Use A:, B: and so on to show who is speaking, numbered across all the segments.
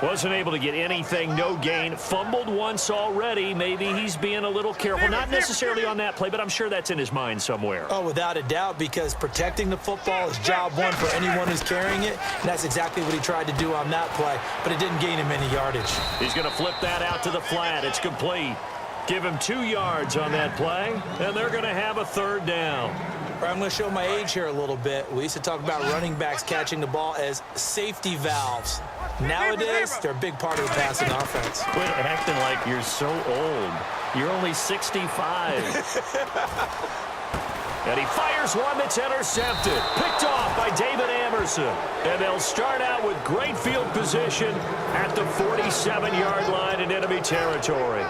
A: Wasn't able to get anything, no gain. Fumbled once already. Maybe he's being a little careful. Not necessarily on that play, but I'm sure that's in his mind somewhere.
B: Oh, without a doubt, because protecting the football is job one for anyone who's carrying it. And that's exactly what he tried to do on that play, but it didn't gain him any yardage.
A: He's going to flip that out to the flat. It's complete. Give him 2 yards on that play, and they're going to have a third down.
B: I'm going to show my age here a little bit. We used to talk about running backs catching the ball as safety valves. Nowadays, they're a big part of the passing offense.
A: Quit acting like you're so old. You're only 65. And he fires one that's intercepted. Picked off by David Amerson. And they'll start out with great field position at the 47-yard line in enemy territory.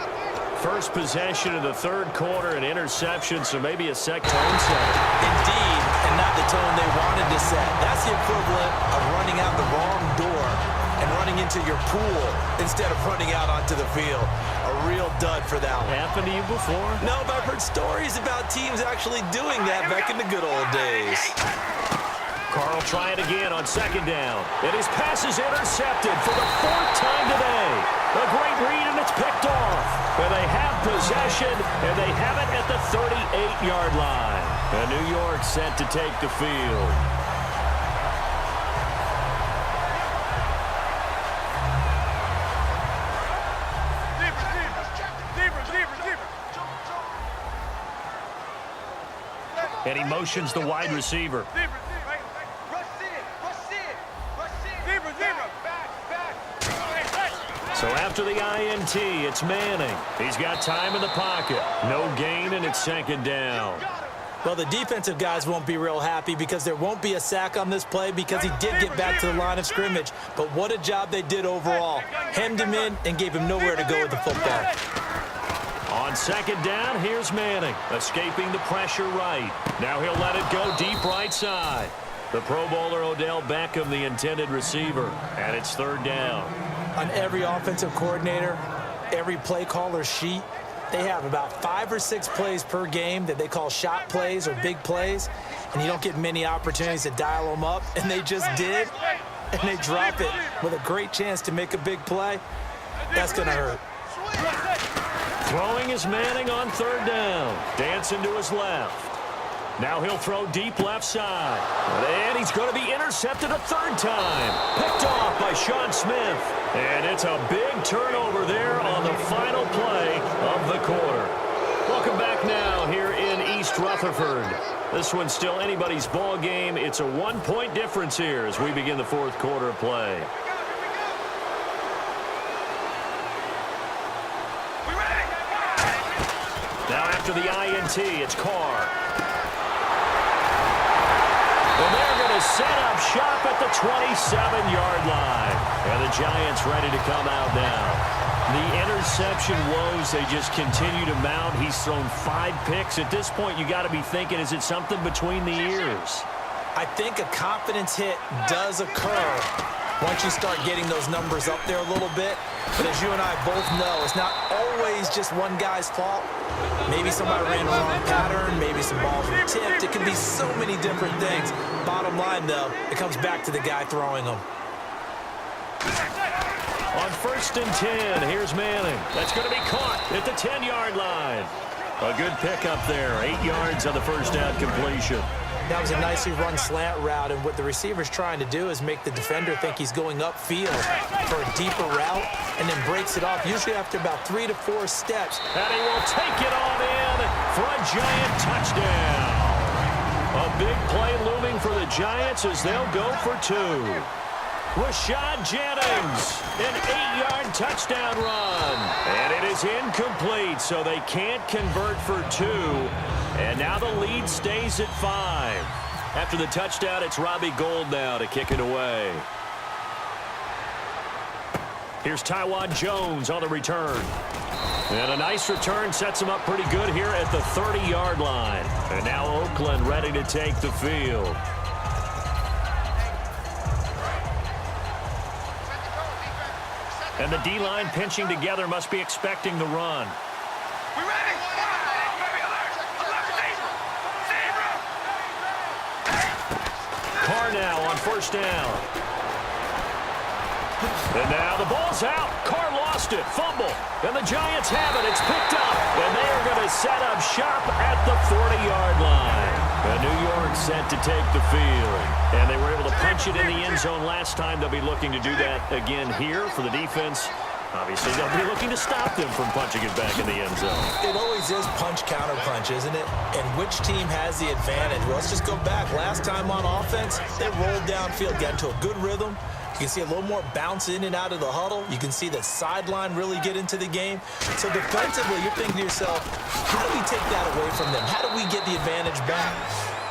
A: First possession of the third quarter, an interception, so maybe a tone setter.
B: Indeed, and not the tone they wanted to set. That's the equivalent of running out the wrong door and running into your pool instead of running out onto the field. A real dud for that one.
A: Happened to you before?
B: No, but I've heard stories about teams actually doing that back in the good old days.
A: Carl trying again on second down. And his pass is intercepted for the 4th time today. A great read, and it's picked off. And they have possession, and they have it at the 38-yard line. And New York set to take the field. And he motions the wide receiver. So after the INT, it's Manning. He's got time in the pocket. No gain, and it's second down.
B: Well, the defensive guys won't be real happy because there won't be a sack on this play because he did get back to the line of scrimmage. But what a job they did overall. Hemmed him in and gave him nowhere to go with the football.
A: On second down, here's Manning, escaping the pressure right. Now he'll let it go deep right side. The Pro Bowler Odell Beckham, the intended receiver, and it's third down.
B: On every offensive coordinator, every play caller sheet, they have about 5 or 6 plays per game that they call shot plays or big plays, and you don't get many opportunities to dial them up, and they just did, and they drop it with a great chance to make a big play. That's going to hurt.
A: Throwing is Manning on third down. Dancing to his left. Now he'll throw deep left side. And he's going to be intercepted a third time. Picked off by Sean Smith. And it's a big turnover there on the final play of the quarter. Welcome back now here in East Rutherford. This one's still anybody's ball game. It's a 1-point difference here as we begin the fourth quarter of play. Now after the INT, it's Carr. And they're going to set up shop at the 27-yard line. And the Giants ready to come out now. The interception woes, they just continue to mount. He's thrown 5 picks. At this point, you got to be thinking, is it something between the ears?
B: I think a confidence hit does occur once you start getting those numbers up there a little bit. But as you and I both know, it's not always just one guy's fault. Maybe somebody ran the wrong pattern. Maybe some balls were tipped. It can be so many different things. Bottom line, though, it comes back to the guy throwing them.
A: On 1st and 10, here's Manning. That's going to be caught at the 10-yard line. A good pickup there. 8 yards on the first down completion.
B: That was a nicely run slant route, and what the receiver's trying to do is make the defender think he's going upfield for a deeper route, and then breaks it off, usually after about 3 to 4 steps.
A: And he will take it on in for a Giant touchdown. A big play looming for the Giants as they'll go for 2. Rashad Jennings, an 8-yard touchdown run. And it is incomplete, so they can't convert for 2. And now the lead stays at 5. After the touchdown, it's Robbie Gould now to kick it away. Here's Taiwan Jones on the return. And a nice return sets him up pretty good here at the 30-yard line. And now Oakland ready to take the field. And the D-line pinching together, must be expecting the run. Carr now on 1st down. And now the ball's out. Carr lost it. Fumble. And the Giants have it. It's picked up. And they are going to set up shop at the 40-yard line. And New York set to take the field. And they were able to punch it in the end zone last time. They'll be looking to do that again here for the defense. Obviously, they'll be looking to stop them from punching it back in the end zone.
B: It always is punch-counter-punch, isn't it? And which team has the advantage? Well, let's just go back. Last time on offense, they rolled downfield, got into a good rhythm. You can see a little more bounce in and out of the huddle. You can see the sideline really get into the game. So defensively, you're thinking to yourself, how do we take that away from them? How do we get the advantage back?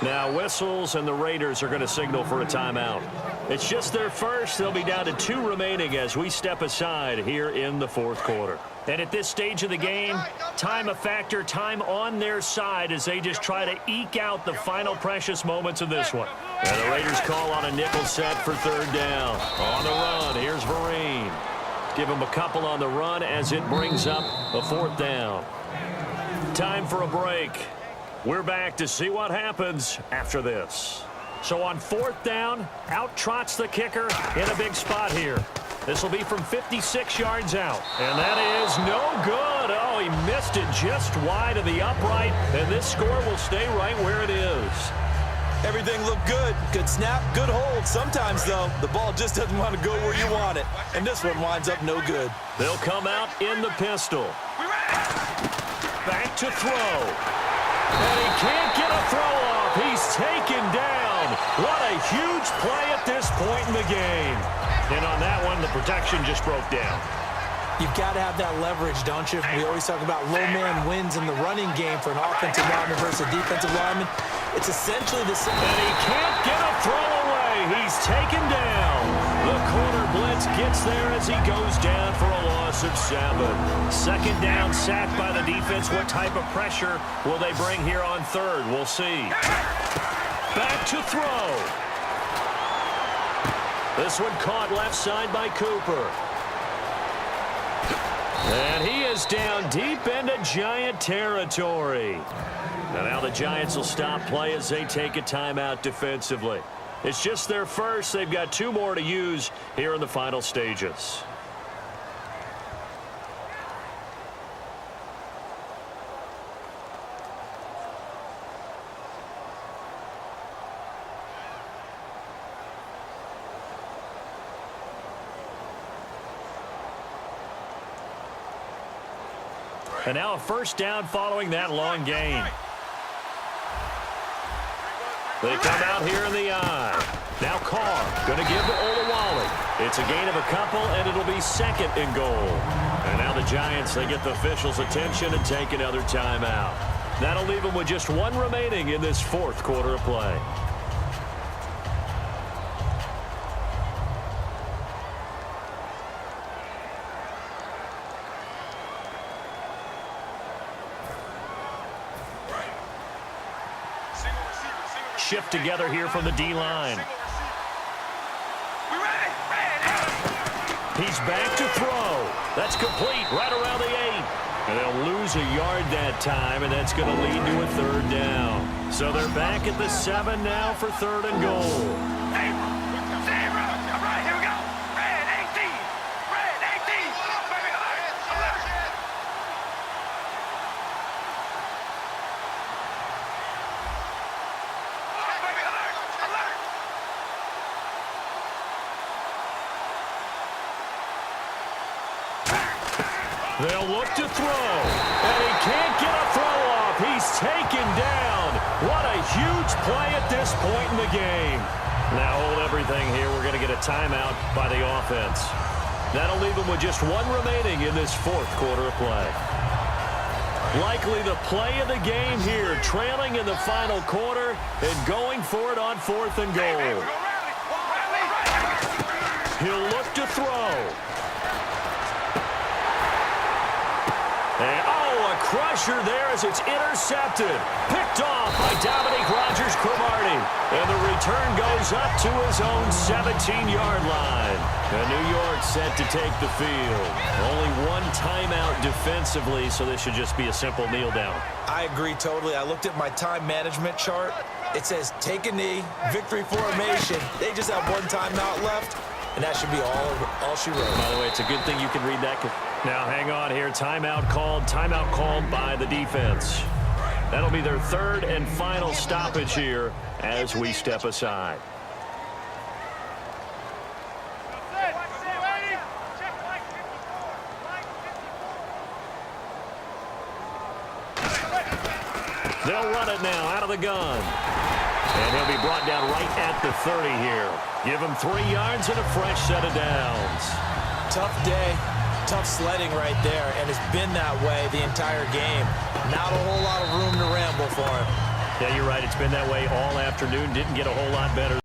A: Now whistles, and the Raiders are going to signal for a timeout. It's just their first. They'll be down to 2 remaining as we step aside here in the fourth quarter. And at this stage of the game, time a factor, time on their side as they just try to eke out the final precious moments of this one. And the Raiders call on a nickel set for third down. On the run, here's Vereen. Give him a couple on the run as it brings up a fourth down. Time for a break. We're back to see what happens after this. So on fourth down, out trots the kicker in a big spot here. This will be from 56 yards out. And that is no good. Oh, he missed it just wide of the upright. And this score will stay right where it is.
B: Everything looked good. Good snap, good hold. Sometimes, though, the ball just doesn't want to go where you want it. And this one winds up no good.
A: They'll come out in the pistol. Back to throw. And he can't get a throw off. He's taken down. What a huge play at this point in the game. And on that one, the protection just broke down.
B: You've got to have that leverage, don't you? We always talk about low man wins in the running game for an offensive lineman versus a defensive lineman. It's essentially the same.
A: And he can't get a throw away. He's taken down. The corner blitz gets there as he goes down for a loss of 7. Second down, sacked by the defense. What type of pressure will they bring here on third? We'll see. Back to throw. This one caught left side by Cooper. And he is down deep into Giant territory. And now the Giants will stop play as they take a timeout defensively. It's just their first. They've got 2 more to use here in the final stages. And now a first down following that long gain. They come out here in the eye. Now Carr going to give to Olawale. It's a gain of a couple, and it'll be second and goal. And now the Giants, they get the officials' attention and take another timeout. That'll leave them with just 1 remaining in this fourth quarter of play. Shift together here from the D-line. He's back to throw. That's complete right around the 8. And they'll lose a yard that time, and that's going to lead to a third down. So they're back at the 7 now for third and goal. They'll look to throw, and he can't get a throw off. He's taken down. What a huge play at this point in the game. Now hold everything here. We're going to get a timeout by the offense. That'll leave them with just 1 remaining in this fourth quarter of play. Likely the play of the game here, trailing in the final quarter and going for it on fourth and goal. He'll look to throw. And, oh, a crusher there as it's intercepted. Picked off by Dominique Rodgers-Cromartie. And the return goes up to his own 17-yard line. And New York set to take the field. Only 1 timeout defensively, so this should just be a simple kneel down.
B: I agree totally. I looked at my time management chart. It says take a knee, victory formation. They just have 1 timeout left. and that should be all she wrote.
A: By the way, it's a good thing you can read that. Now, hang on here. Timeout called by the defense. That'll be their third and final stoppage here as we step aside. They'll run it now out of the gun. And he'll be brought down right at the 30 here. Give him 3 yards and a fresh set of downs.
B: Tough day, tough sledding right there, and it's been that way the entire game. Not a whole lot of room to ramble for him.
A: Yeah, you're right. It's been that way all afternoon. Didn't get a whole lot better.